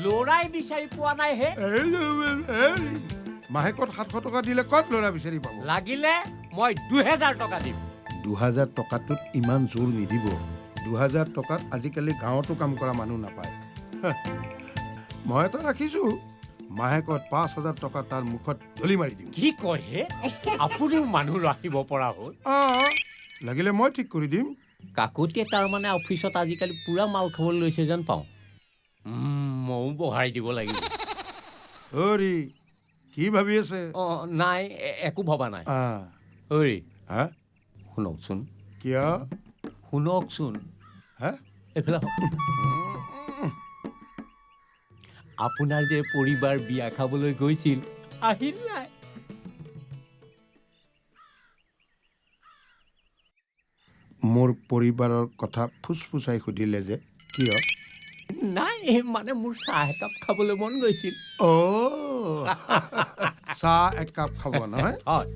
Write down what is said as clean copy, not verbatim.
ল'ৰাই বিচাৰি পোৱা নাই হে। মাহেকত 700 টকা দিলে ক'ত ল'ৰা বিচাৰি পাব? লাগিলে মই 2000 টকা দিম। 2000 টকাটোত ইমান জোৰ নিদিব। 2000 টকাত আজিকালি গাঁৱতো কাম কৰা মানুহ নাপায়। মই এটা ৰাখিছোঁ, মাহেকত 5000 টকা তাৰ মুখত ধলি মাৰি দিম। কি কয় হে? আপুনিও মানুহ ৰাখিব পৰা হ'ল। লাগিলে মই ঠিক কৰি দিম। কাকতিয়ে তাৰমানে অফিচত আজিকালি পুৰা মাল খাবলৈ লৈছে যেন পাওঁ। ময়ো বঢ়াই দিব লাগিব। অৰি কি ভাবি আছে? নাই একো ভবা নাই। ঐ হা শুনকচোন। কিয়? শুনকচোন। হা এইফালে আপোনাৰ যে পৰিবাৰ বিয়া খাবলৈ গৈছিল, আহিল নাই? মোৰ পৰিবাৰৰ কথা ফুচফুচাই সুধিলে যে কিয়? নাই মানে মোৰ চাহ একাপ খাবলৈ মন গৈছিল। চাহ একাপ খাব নহয়? হয়।